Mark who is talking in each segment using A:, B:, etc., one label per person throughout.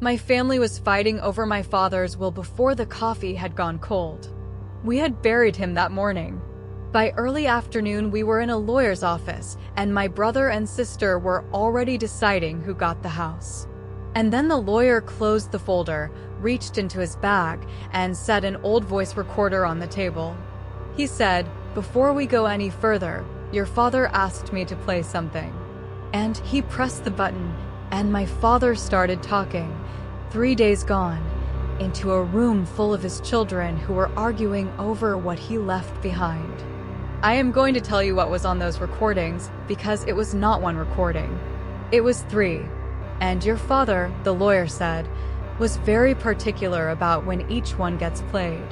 A: My family was fighting over my father's will before the coffee had gone cold. We had buried him that morning. By early afternoon, we were in a lawyer's office, and my brother and sister were already deciding who got the house. And then the lawyer closed the folder, reached into his bag, and set an old voice recorder on the table. He said, "Before we go any further, your father asked me to play something." And he pressed the button, and my father started talking, 3 days gone, into a room full of his children who were arguing over what he left behind. I am going to tell you what was on those recordings because it was not one recording. It was 3. And your father, the lawyer said, was very particular about when each one gets played.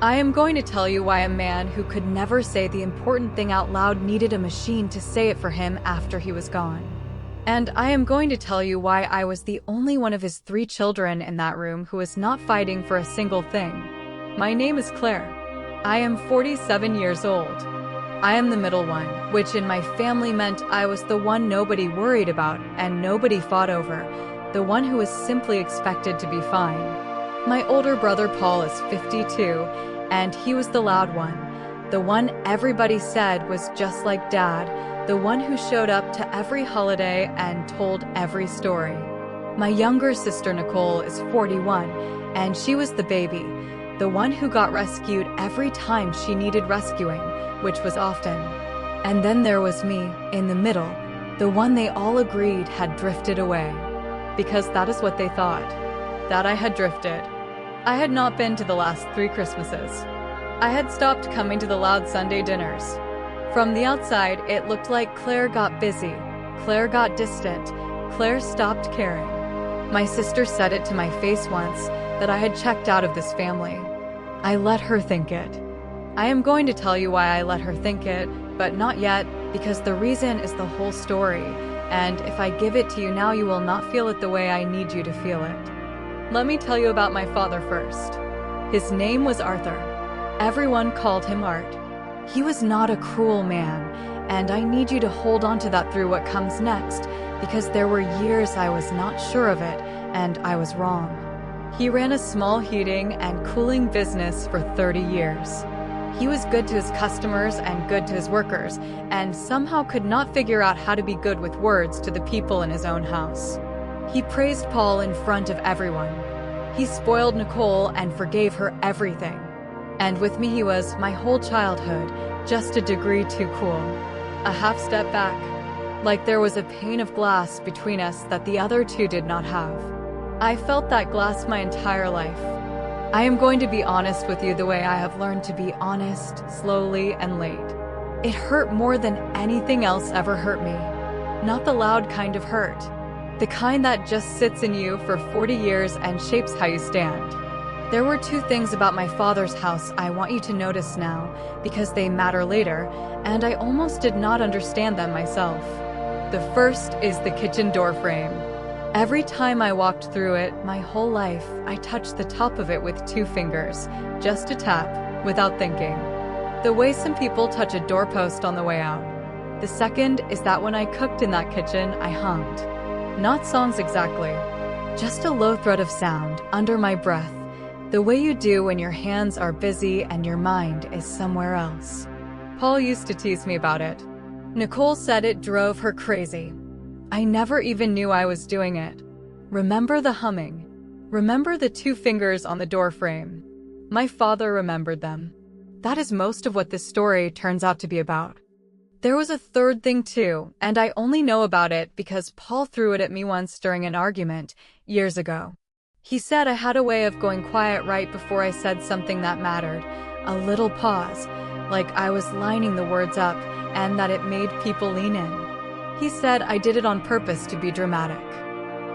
A: I am going to tell you why a man who could never say the important thing out loud needed a machine to say it for him after he was gone. And I am going to tell you why I was the only one of his 3 children in that room who was not fighting for a single thing. My name is Claire. I am 47 years old. I am the middle one, which in my family meant I was the one nobody worried about and nobody fought over, the one who was simply expected to be fine. My older brother Paul is 52, and he was the loud one, the one everybody said was just like Dad, the one who showed up to every holiday and told every story. My younger sister Nicole is 41, and she was the baby, the one who got rescued every time she needed rescuing, which was often. And then there was me, in the middle, the one they all agreed had drifted away. Because that is what they thought, that I had drifted. I had not been to the last 3 Christmases. I had stopped coming to the loud Sunday dinners. From the outside, it looked like Claire got busy, Claire got distant, Claire stopped caring. My sister said it to my face once, that I had checked out of this family. I let her think it. I am going to tell you why I let her think it, but not yet, because the reason is the whole story, and if I give it to you now, you will not feel it the way I need you to feel it. Let me tell you about my father first. His name was Arthur. Everyone called him Art. He was not a cruel man, and I need you to hold on to that through what comes next, because there were years I was not sure of it, and I was wrong. He ran a small heating and cooling business for 30 years. He was good to his customers and good to his workers, and somehow could not figure out how to be good with words to the people in his own house. He praised Paul in front of everyone. He spoiled Nicole and forgave her everything. And with me he was, my whole childhood, just a degree too cool. A half step back. Like there was a pane of glass between us that the other 2 did not have. I felt that glass my entire life. I am going to be honest with you the way I have learned to be honest, slowly and late. It hurt more than anything else ever hurt me. Not the loud kind of hurt. The kind that just sits in you for 40 years and shapes how you stand. There were 2 things about my father's house I want you to notice now, because they matter later, and I almost did not understand them myself. The first is the kitchen door frame. Every time I walked through it, my whole life, I touched the top of it with 2 fingers, just a tap, without thinking. The way some people touch a doorpost on the way out. The second is that when I cooked in that kitchen, I hummed. Not songs exactly, just a low thread of sound, under my breath, the way you do when your hands are busy and your mind is somewhere else. Paul used to tease me about it. Nicole said it drove her crazy. I never even knew I was doing it. Remember the humming. Remember the 2 fingers on the door frame. My father remembered them. That is most of what this story turns out to be about. There was a third thing too, and I only know about it because Paul threw it at me once during an argument, years ago. He said I had a way of going quiet right before I said something that mattered, a little pause, like I was lining the words up, and that it made people lean in. He said I did it on purpose to be dramatic.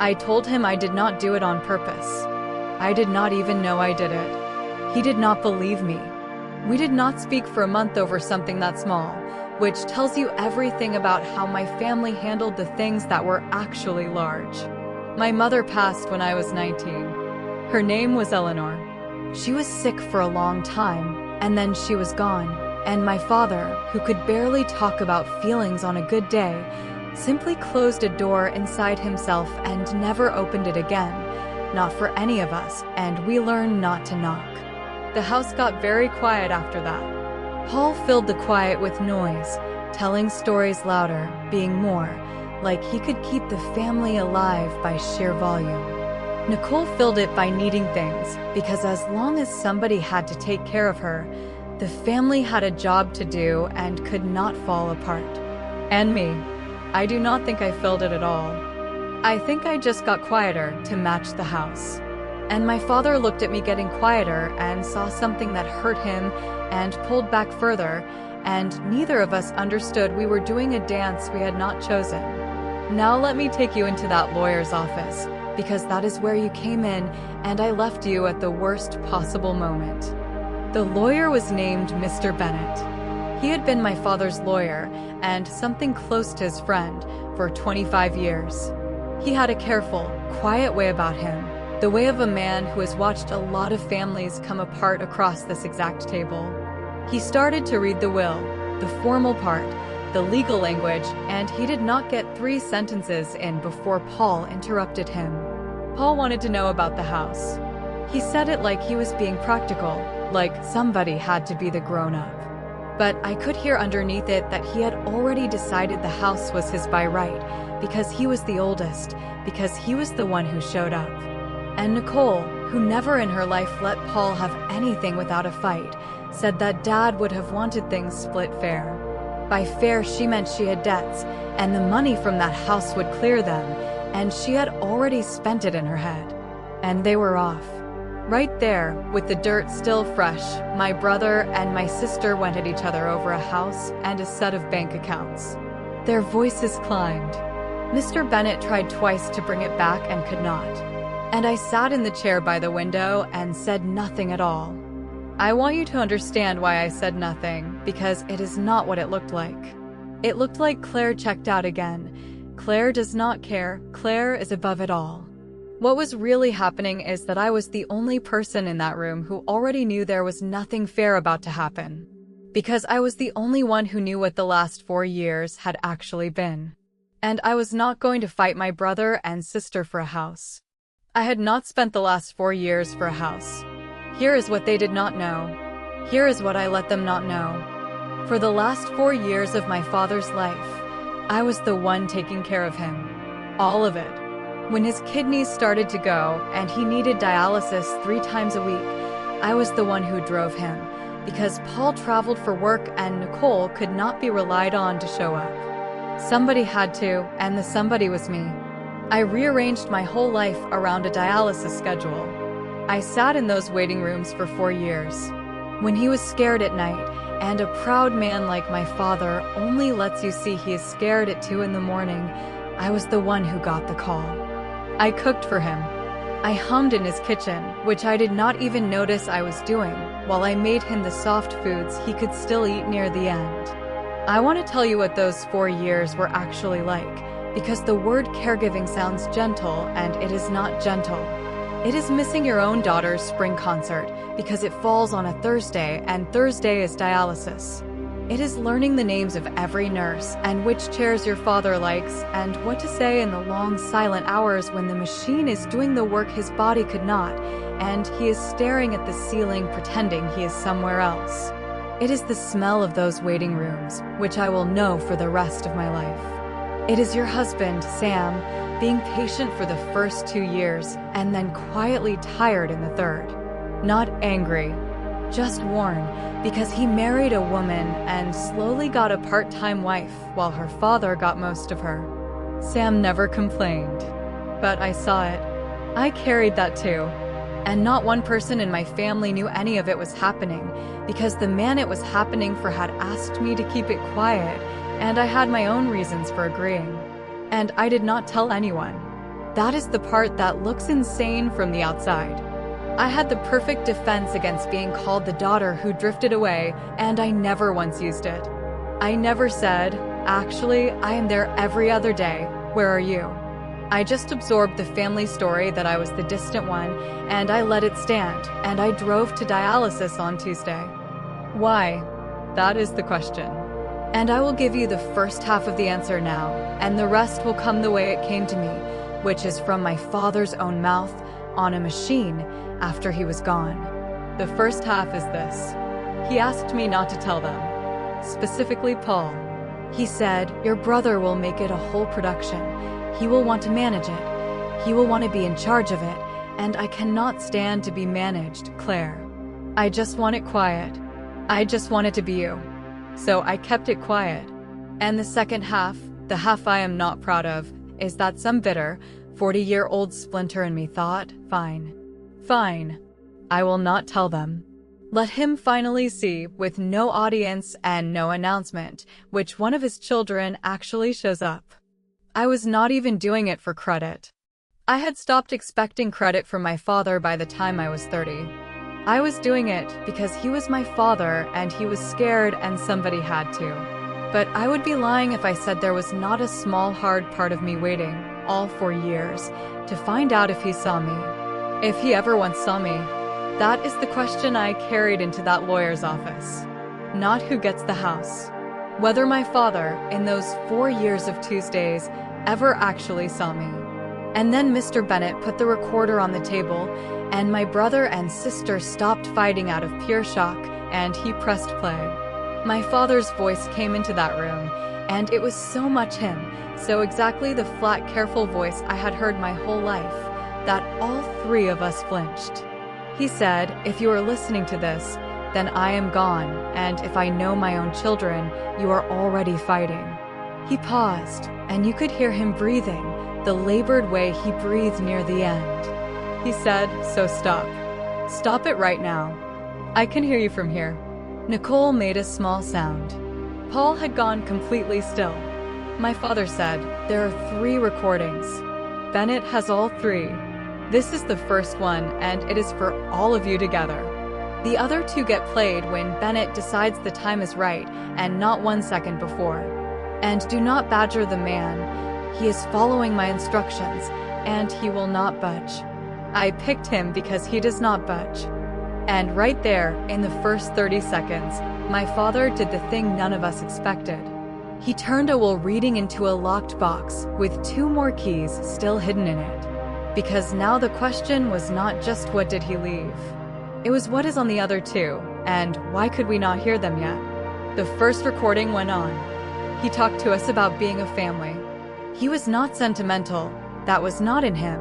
A: I told him I did not do it on purpose. I did not even know I did it. He did not believe me. We did not speak for a month over something that small, which tells you everything about how my family handled the things that were actually large. My mother passed when I was 19. Her name was Eleanor. She was sick for a long time, and then she was gone, and my father, who could barely talk about feelings on a good day, simply closed a door inside himself and never opened it again, not for any of us, and we learned not to knock. The house got very quiet after that. Paul filled the quiet with noise, telling stories louder, being more like he could keep the family alive by sheer volume. Nicole filled it by needing things, because as long as somebody had to take care of her, the family had a job to do and could not fall apart. And me, I do not think I filled it at all. I think I just got quieter to match the house. And my father looked at me getting quieter and saw something that hurt him and pulled back further, and neither of us understood we were doing a dance we had not chosen. Now let me take you into that lawyer's office, because that is where you came in and I left you at the worst possible moment. The lawyer was named Mr. Bennett. He had been my father's lawyer and something close to his friend for 25 years. He had a careful, quiet way about him, the way of a man who has watched a lot of families come apart across this exact table. He started to read the will, the formal part, the legal language, and he did not get 3 sentences in before Paul interrupted him. Paul wanted to know about the house. He said it like he was being practical, like somebody had to be the grown-up. But I could hear underneath it that he had already decided the house was his by right, because he was the oldest, because he was the one who showed up. And Nicole, who never in her life let Paul have anything without a fight, said that Dad would have wanted things split fair. By fair, she meant she had debts, and the money from that house would clear them, and she had already spent it in her head. And they were off. Right there, with the dirt still fresh, my brother and my sister went at each other over a house and a set of bank accounts. Their voices climbed. Mr. Bennett tried twice to bring it back and could not. And I sat in the chair by the window and said nothing at all. I want you to understand why I said nothing, because it is not what it looked like. It looked like Claire checked out again. Claire does not care. Claire is above it all. What was really happening is that I was the only person in that room who already knew there was nothing fair about to happen. Because I was the only one who knew what the last 4 years had actually been. And I was not going to fight my brother and sister for a house. I had not spent the last 4 years for a house. Here is what they did not know. Here is what I let them not know. For the last 4 years of my father's life, I was the one taking care of him. All of it. When his kidneys started to go and he needed dialysis 3 times a week, I was the one who drove him, because Paul traveled for work and Nicole could not be relied on to show up. Somebody had to, and the somebody was me. I rearranged my whole life around a dialysis schedule. I sat in those waiting rooms for 4 years. When he was scared at night, and a proud man like my father only lets you see he is scared at 2 in the morning, I was the one who got the call. I cooked for him. I hummed in his kitchen, which I did not even notice I was doing, while I made him the soft foods he could still eat near the end. I want to tell you what those 4 years were actually like, because the word caregiving sounds gentle, and it is not gentle. It is missing your own daughter's spring concert, because it falls on a Thursday, and Thursday is dialysis. It is learning the names of every nurse, and which chairs your father likes, and what to say in the long silent hours when the machine is doing the work his body could not, and he is staring at the ceiling pretending he is somewhere else. It is the smell of those waiting rooms, which I will know for the rest of my life. It is your husband, Sam, being patient for the first 2 years, and then quietly tired in the 3rd. Not angry, just worn, because he married a woman and slowly got a part-time wife while her father got most of her. Sam never complained, but I saw it. I carried that too. And not one person in my family knew any of it was happening, because the man it was happening for had asked me to keep it quiet, and I had my own reasons for agreeing. And I did not tell anyone. That is the part that looks insane from the outside. I had the perfect defense against being called the daughter who drifted away, and I never once used it. I never said, "Actually, I am there every other day. Where are you?" I just absorbed the family story that I was the distant one, and I let it stand, and I drove to dialysis on Tuesday. Why? That is the question. And I will give you the first half of the answer now, and the rest will come the way it came to me, which is from my father's own mouth, on a machine after he was gone. The first half is this. He asked me not to tell them. Specifically Paul. He said, "Your brother will make it a whole production. He will want to manage it. He will want to be in charge of it, and I cannot stand to be managed, Claire. I just want it quiet. I just want it to be you." So I kept it quiet. And the second half, the half I am not proud of, is that some bitter, 40-year-old splinter in me thought, fine, I will not tell them. Let him finally see, with no audience and no announcement, which one of his children actually shows up. I was not even doing it for credit. I had stopped expecting credit from my father by the time I was 30. I was doing it because he was my father and he was scared and somebody had to. But I would be lying if I said there was not a small hard part of me waiting, all 4 years, to find out if he saw me. If he ever once saw me. That is the question I carried into that lawyer's office. Not who gets the house. Whether my father, in those 4 years of Tuesdays, ever actually saw me. And then Mr. Bennett put the recorder on the table, and my brother and sister stopped fighting out of pure shock, and he pressed play. My father's voice came into that room, and it was so much him, so exactly the flat, careful voice I had heard my whole life, that all 3 of us flinched. He said, "If you are listening to this, then I am gone, and if I know my own children, you are already fighting." He paused, and you could hear him breathing, the labored way he breathed near the end. He said, "So stop. Stop it right now. I can hear you from here." Nicole made a small sound. Paul had gone completely still. My father said, "There are 3 recordings. Bennett has all 3. This is the first one, and it is for all of you together. The other 2 get played when Bennett decides the time is right, and not 1 second before. And do not badger the man. He is following my instructions, and he will not budge. I picked him because he does not budge." And right there, in the first 30 seconds, my father did the thing none of us expected. He turned a will reading into a locked box with 2 more keys still hidden in it. Because now the question was not just what did he leave. It was what is on the other 2, and why could we not hear them yet? The first recording went on. He talked to us about being a family. He was not sentimental, that was not in him,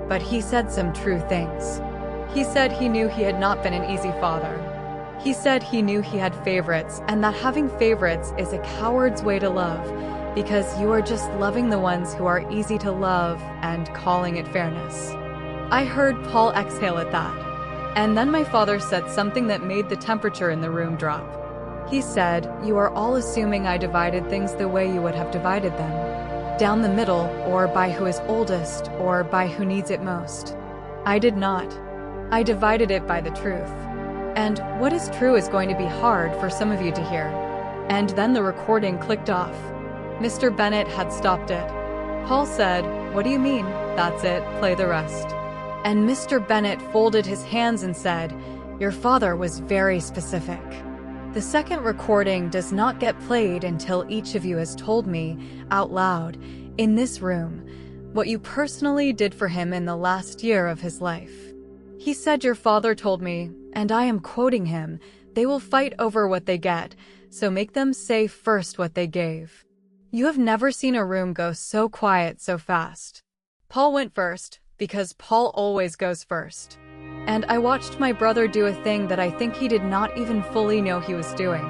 A: but he said some true things. He said he knew he had not been an easy father. He said he knew he had favorites, and that having favorites is a coward's way to love, because you are just loving the ones who are easy to love and calling it fairness. I heard Paul exhale at that. And then my father said something that made the temperature in the room drop. He said, "You are all assuming I divided things the way you would have divided them. Down the middle, or by who is oldest, or by who needs it most. I did not. I divided it by the truth. And what is true is going to be hard for some of you to hear." And then the recording clicked off. Mr. Bennett had stopped it. Paul said, "What do you mean? That's it, play the rest." And Mr. Bennett folded his hands and said, "Your father was very specific. The second recording does not get played until each of you has told me, out loud, in this room, what you personally did for him in the last year of his life." He said, "Your father told me, and I am quoting him, they will fight over what they get, so make them say first what they gave." You have never seen a room go so quiet so fast. Paul went first, because Paul always goes first. And I watched my brother do a thing that I think he did not even fully know he was doing.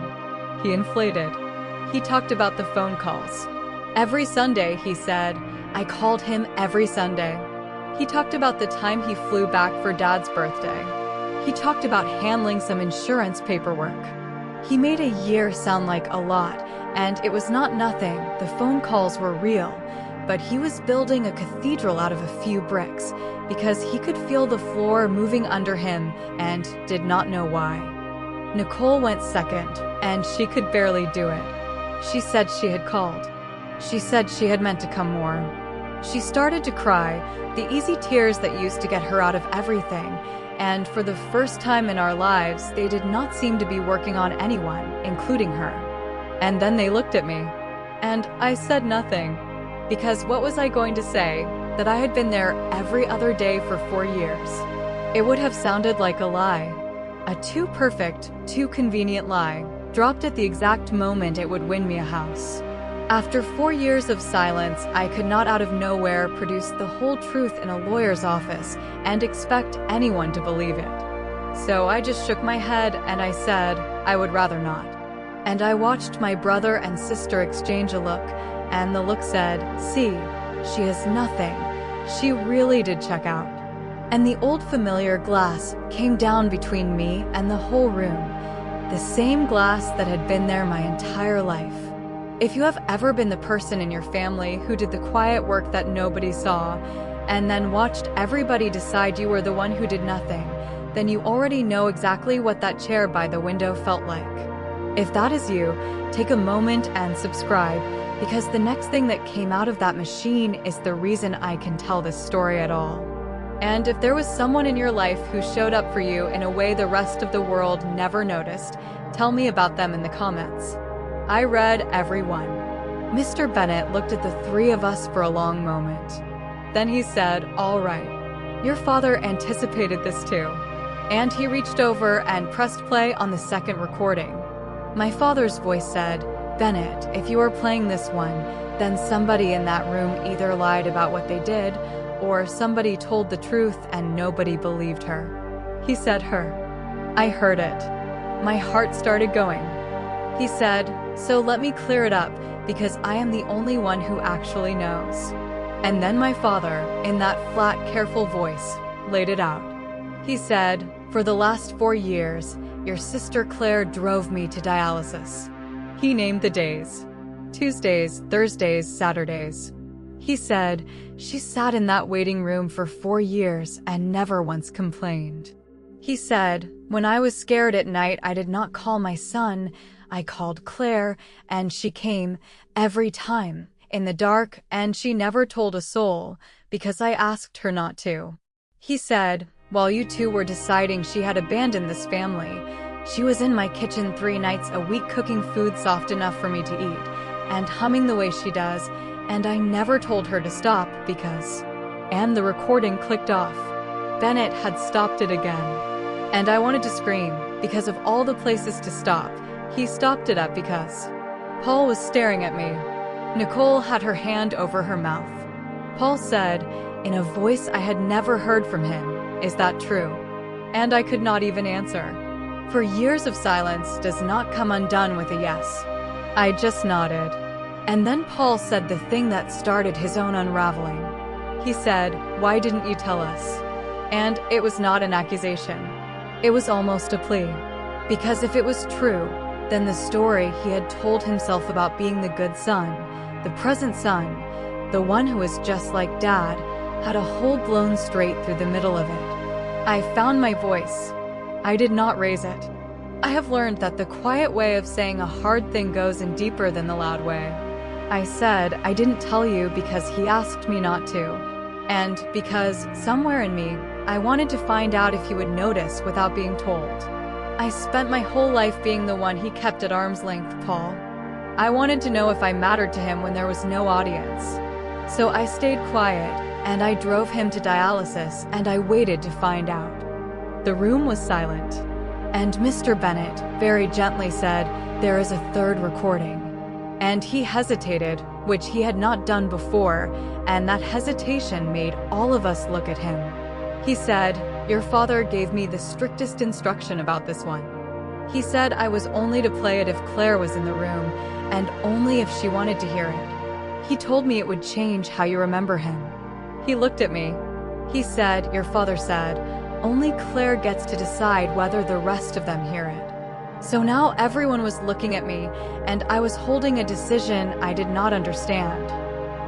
A: He inflated. He talked about the phone calls. Every Sunday, he said, I called him every Sunday. He talked about the time he flew back for Dad's birthday. He talked about handling some insurance paperwork. He made a year sound like a lot, and it was not nothing, the phone calls were real, but he was building a cathedral out of a few bricks because he could feel the floor moving under him and did not know why. Nicole went second, and she could barely do it. She said she had called. She said she had meant to come more. She started to cry, the easy tears that used to get her out of everything, and for the first time in our lives, they did not seem to be working on anyone, including her. And then they looked at me. And I said nothing, because what was I going to say? that I had been there every other day for 4 years. It would have sounded like a lie. A too perfect, too convenient lie, dropped at the exact moment it would win me a house. After 4 years of silence, I could not out of nowhere produce the whole truth in a lawyer's office and expect anyone to believe it. So I just shook my head and I said, I would rather not. And I watched my brother and sister exchange a look, and the look said, see, she is nothing. She really did check out. And the old familiar glass came down between me and the whole room, the same glass that had been there my entire life. If you have ever been the person in your family who did the quiet work that nobody saw, and then watched everybody decide you were the one who did nothing, then you already know exactly what that chair by the window felt like. If that is you, take a moment and subscribe, because the next thing that came out of that machine is the reason I can tell this story at all. And if there was someone in your life who showed up for you in a way the rest of the world never noticed, tell me about them in the comments. I read every one. Mr. Bennett looked at the three of us for a long moment. Then he said, all right. Your father anticipated this too. And he reached over and pressed play on the second recording. My father's voice said, Bennett, if you are playing this one, then somebody in that room either lied about what they did, or somebody told the truth and nobody believed her. He said her. I heard it. My heart started going. He said, so let me clear it up, because I am the only one who actually knows. And then my father, in that flat, careful voice, laid it out. He said, for the last 4 years, your sister Claire drove me to dialysis. He named the days. Tuesdays, Thursdays, Saturdays. He said, she sat in that waiting room for 4 years and never once complained. He said, when I was scared at night, I did not call my son. I called Claire, and she came every time, in the dark, and she never told a soul, because I asked her not to. He said, while you two were deciding she had abandoned this family, she was in my kitchen 3 nights a week cooking food soft enough for me to eat, and humming the way she does, and I never told her to stop because... And the recording clicked off. Bennett had stopped it again. And I wanted to scream, because of all the places to stop, he stopped it at because... Paul was staring at me. Nicole had her hand over her mouth. Paul said, in a voice I had never heard from him, is that true? And I could not even answer. For years of silence does not come undone with a yes. I just nodded. And then Paul said the thing that started his own unraveling. He said, why didn't you tell us? And it was not an accusation. It was almost a plea. Because if it was true, then the story he had told himself about being the good son, the present son, the one who was just like Dad, had a hole blown straight through the middle of it. I found my voice. I did not raise it. I have learned that the quiet way of saying a hard thing goes in deeper than the loud way. I said, I didn't tell you because he asked me not to. And because, somewhere in me, I wanted to find out if he would notice without being told. I spent my whole life being the one he kept at arm's length, Paul. I wanted to know if I mattered to him when there was no audience. So I stayed quiet, and I drove him to dialysis, and I waited to find out. The room was silent. And Mr. Bennett very gently said, there is a third recording. And he hesitated, which he had not done before, and that hesitation made all of us look at him. He said, your father gave me the strictest instruction about this one. He said I was only to play it if Claire was in the room, and only if she wanted to hear it. He told me it would change how you remember him. He looked at me. He said, your father said, only Claire gets to decide whether the rest of them hear it. So now everyone was looking at me, and I was holding a decision I did not understand.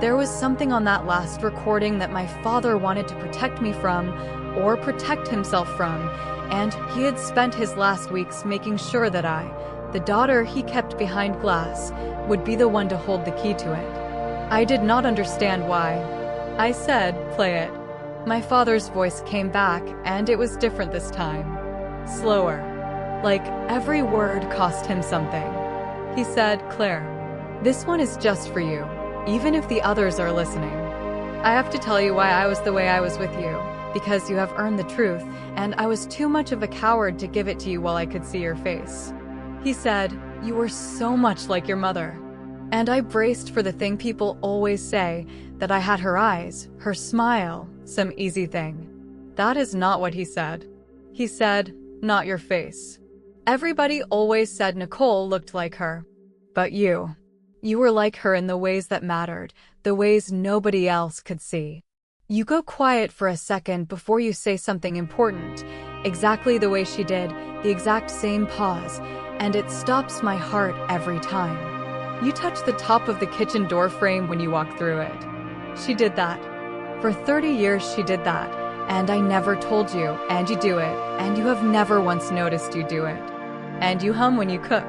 A: There was something on that last recording that my father wanted to protect me from, or protect himself from, and he had spent his last weeks making sure that I, the daughter he kept behind glass, would be the one to hold the key to it. I did not understand why. I said, play it. My father's voice came back, and it was different this time. Slower. Like every word cost him something. He said, Claire, this one is just for you, even if the others are listening. I have to tell you why I was the way I was with you. Because you have earned the truth, and I was too much of a coward to give it to you while I could see your face. He said, you were so much like your mother. And I braced for the thing people always say, that I had her eyes, her smile, some easy thing. That is not what he said. He said, not your face. Everybody always said Nicole looked like her. But you were like her in the ways that mattered, the ways nobody else could see. You go quiet for a second before you say something important, exactly the way she did, the exact same pause, and it stops my heart every time. You touch the top of the kitchen door frame when you walk through it. She did that. For 30 years she did that, and I never told you, and you do it, and you have never once noticed you do it. And you hum when you cook.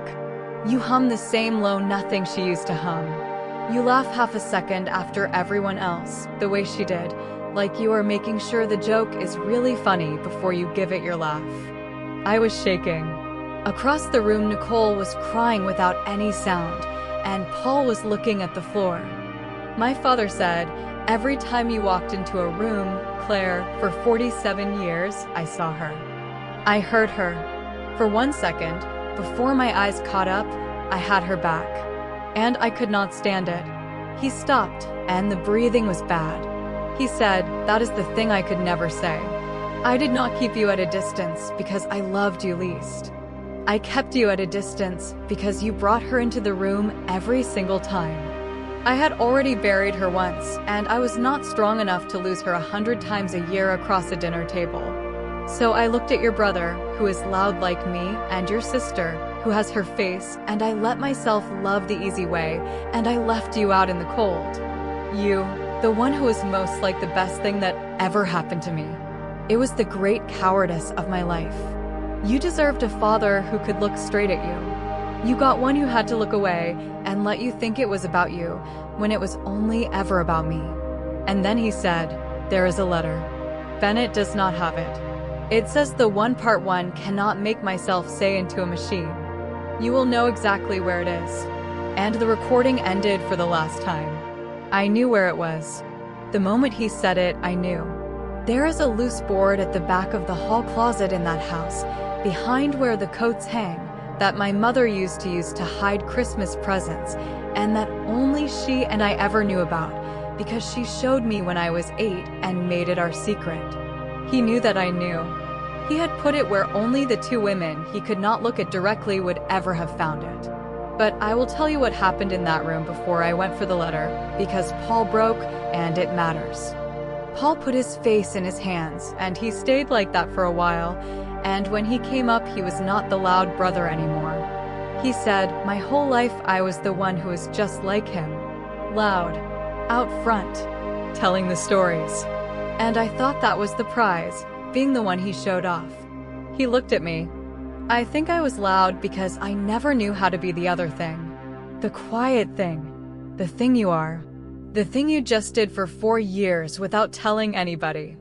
A: You hum the same low nothing she used to hum. You laugh half a second after everyone else, the way she did, like you are making sure the joke is really funny before you give it your laugh. I was shaking. Across the room, Nicole was crying without any sound, and Paul was looking at the floor. My father said, every time you walked into a room, Claire, for 47 years, I saw her. I heard her. For 1 second, before my eyes caught up, I had her back. And I could not stand it. He stopped, and the breathing was bad. He said, that is the thing I could never say. I did not keep you at a distance because I loved you least. I kept you at a distance because you brought her into the room every single time. I had already buried her once, and I was not strong enough to lose her 100 times a year across a dinner table. So I looked at your brother, who is loud like me, and your sister, who has her face, and I let myself love the easy way, and I left you out in the cold. You, the one who was most like the best thing that ever happened to me. It was the great cowardice of my life. You deserved a father who could look straight at you. You got one who had to look away and let you think it was about you when it was only ever about me. And then he said, there is a letter. Bennett does not have it. It says the one part one cannot make myself say into a machine. You will know exactly where it is. And the recording ended for the last time. I knew where it was. The moment he said it, I knew. There is a loose board at the back of the hall closet in that house, behind where the coats hang, that my mother used to hide Christmas presents, and that only she and I ever knew about, because she showed me when I was 8 and made it our secret. He knew that I knew. He had put it where only the two women he could not look at directly would ever have found it. But I will tell you what happened in that room before I went for the letter, because Paul broke, and it matters. Paul put his face in his hands, and he stayed like that for a while, and when he came up he was not the loud brother anymore. He said, my whole life I was the one who was just like him. Loud. Out front. Telling the stories. And I thought that was the prize, being the one he showed off. He looked at me. I think I was loud because I never knew how to be the other thing. The quiet thing. The thing you are. The thing you just did for 4 years without telling anybody.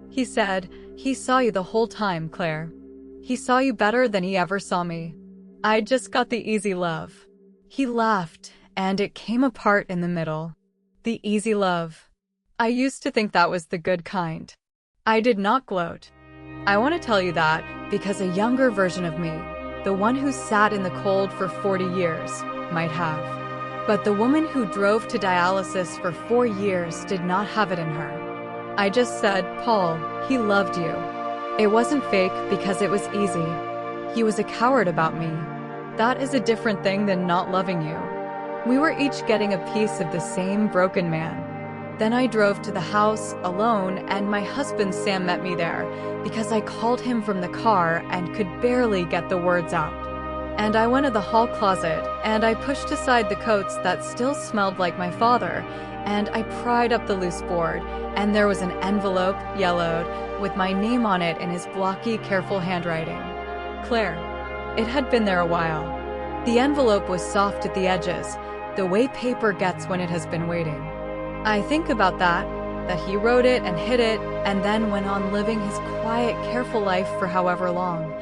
A: He said, he saw you the whole time, Claire. He saw you better than he ever saw me. I just got the easy love. He laughed, and it came apart in the middle. The easy love. I used to think that was the good kind. I did not gloat. I want to tell you that because a younger version of me, the one who sat in the cold for 40 years, might have. But the woman who drove to dialysis for 4 years did not have it in her. I just said, Paul, he loved you. It wasn't fake because it was easy. He was a coward about me. That is a different thing than not loving you. We were each getting a piece of the same broken man. Then I drove to the house alone, and my husband Sam met me there because I called him from the car and could barely get the words out. And I went to the hall closet, and I pushed aside the coats that still smelled like my father, and I pried up the loose board, and there was an envelope, yellowed, with my name on it in his blocky, careful handwriting. Claire. It had been there a while. The envelope was soft at the edges, the way paper gets when it has been waiting. I think about that he wrote it and hid it, and then went on living his quiet, careful life for however long,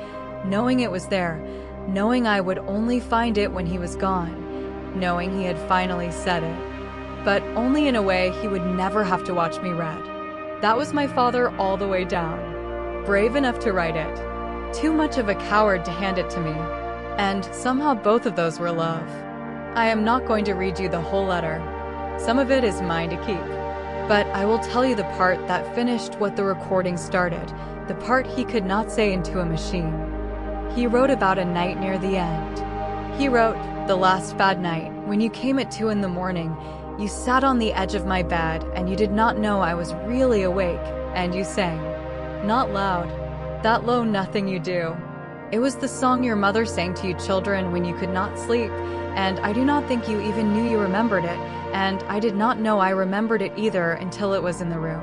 A: knowing it was there, knowing I would only find it when he was gone, knowing he had finally said it. but only in a way he would never have to watch me read. That was my father all the way down. Brave enough to write it. Too much of a coward to hand it to me. And somehow both of those were love. I am not going to read you the whole letter. Some of it is mine to keep. But I will tell you the part that finished what the recording started, the part he could not say into a machine. He wrote about a night near the end. He wrote, "The last bad night, when you came at 2 in the morning, you sat on the edge of my bed and you did not know I was really awake, and you sang. Not loud. That low nothing you do. It was the song your mother sang to you children when you could not sleep, and I do not think you even knew you remembered it, and I did not know I remembered it either until it was in the room."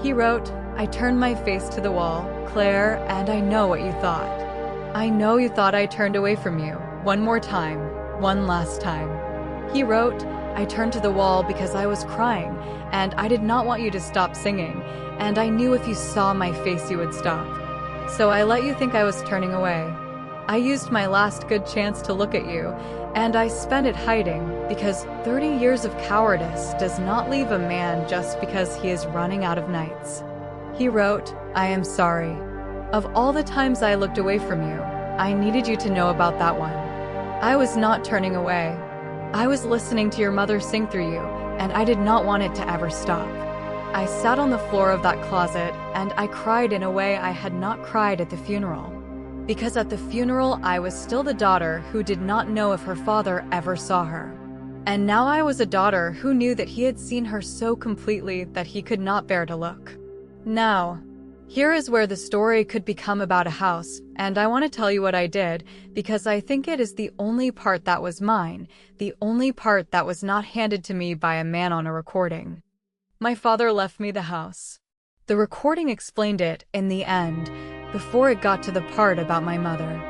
A: He wrote, "I turned my face to the wall, Claire, and I know what you thought. I know you thought I turned away from you. One more time. One last time." He wrote, "I turned to the wall because I was crying, and I did not want you to stop singing, and I knew if you saw my face you would stop. So I let you think I was turning away. I used my last good chance to look at you, and I spent it hiding, because 30 years of cowardice does not leave a man just because he is running out of nights." He wrote, "I am sorry. Of all the times I looked away from you, I needed you to know about that one. I was not turning away. I was listening to your mother sing through you, and I did not want it to ever stop. I sat on the floor of that closet, and I cried in a way I had not cried at the funeral. Because at the funeral I was still the daughter who did not know if her father ever saw her. And now I was a daughter who knew that he had seen her so completely that he could not bear to look. Now, here is where the story could become about a house, and I want to tell you what I did, because I think it is the only part that was mine, the only part that was not handed to me by a man on a recording. My father left me the house. The recording explained it in the end, before it got to the part about my mother.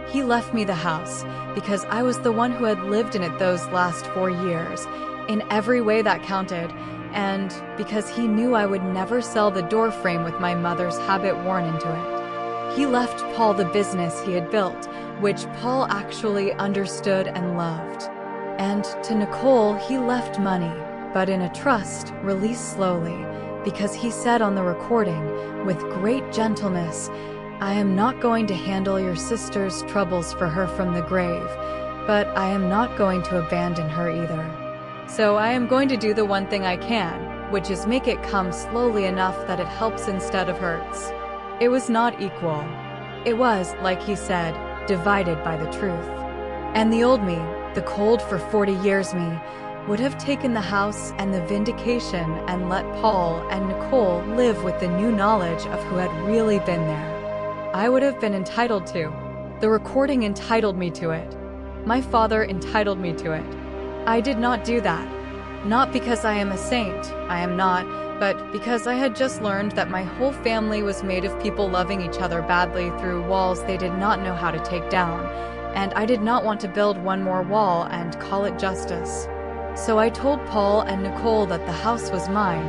A: He left me the house because I was the one who had lived in it those last 4 years, in every way that counted, and because he knew I would never sell the door frame with my mother's habit worn into it. He left Paul the business he had built, which Paul actually understood and loved. And to Nicole he left money, but in a trust, released slowly, because he said on the recording, with great gentleness, "I am not going to handle your sister's troubles for her from the grave, but I am not going to abandon her either. So I am going to do the one thing I can, which is make it come slowly enough that it helps instead of hurts." It was not equal. It was, like he said, divided by the truth. And the old me, the cold for 40 years me, would have taken the house and the vindication and let Paul and Nicole live with the new knowledge of who had really been there. I would have been entitled to. The recording entitled me to it. My father entitled me to it. I did not do that. Not because I am a saint, I am not, but because I had just learned that my whole family was made of people loving each other badly through walls they did not know how to take down, and I did not want to build one more wall and call it justice. So I told Paul and Nicole that the house was mine,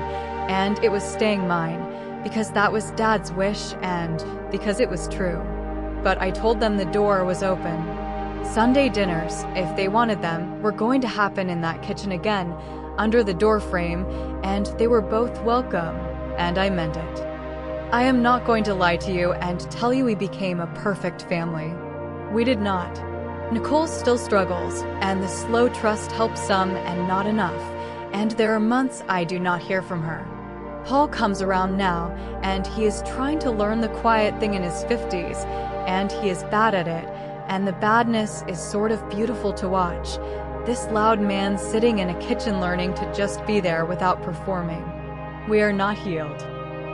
A: and it was staying mine, because that was Dad's wish and because it was true. But I told them the door was open. Sunday dinners, if they wanted them, were going to happen in that kitchen again, under the door frame, and they were both welcome, and I meant it. I am not going to lie to you and tell you we became a perfect family. We did not. Nicole still struggles, and the slow trust helps some and not enough, and there are months I do not hear from her. Paul comes around now, and he is trying to learn the quiet thing in his 50s, and he is bad at it, and the badness is sort of beautiful to watch. This loud man sitting in a kitchen learning to just be there without performing. We are not healed.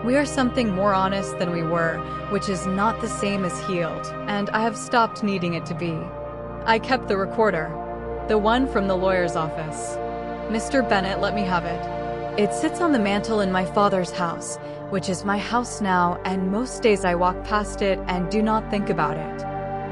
A: We are something more honest than we were, which is not the same as healed, and I have stopped needing it to be. I kept the recorder, the one from the lawyer's office. Mr. Bennett let me have it. It sits on the mantel in my father's house, which is my house now, and most days I walk past it and do not think about it.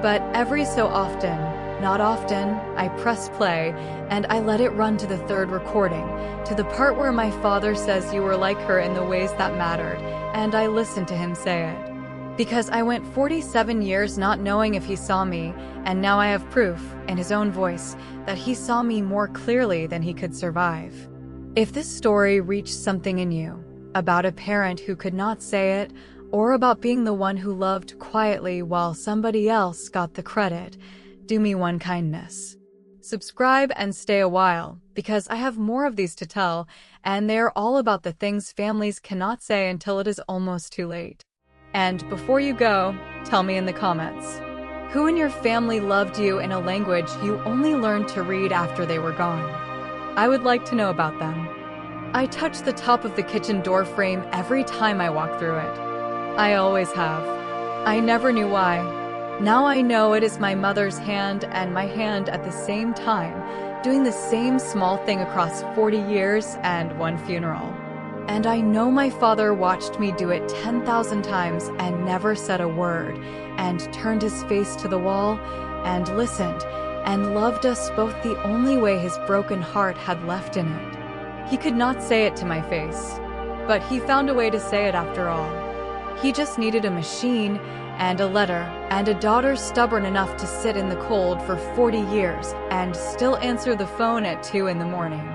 A: But every so often, not often, I press play, and I let it run to the third recording, to the part where my father says you were like her in the ways that mattered, and I listen to him say it. Because I went 47 years not knowing if he saw me, and now I have proof, in his own voice, that he saw me more clearly than he could survive. If this story reached something in you, about a parent who could not say it, or about being the one who loved quietly while somebody else got the credit, do me one kindness. Subscribe and stay a while, because I have more of these to tell, and they are all about the things families cannot say until it is almost too late. And before you go, tell me in the comments, who in your family loved you in a language you only learned to read after they were gone? I would like to know about them. I touch the top of the kitchen door frame every time I walk through it. I always have. I never knew why. Now I know it is my mother's hand and my hand at the same time, doing the same small thing across 40 years and one funeral. And I know my father watched me do it 10,000 times and never said a word, and turned his face to the wall, and listened, and loved us both the only way his broken heart had left in it. He could not say it to my face, but he found a way to say it after all. He just needed a machine, and a letter, and a daughter stubborn enough to sit in the cold for 40 years and still answer the phone at 2 in the morning.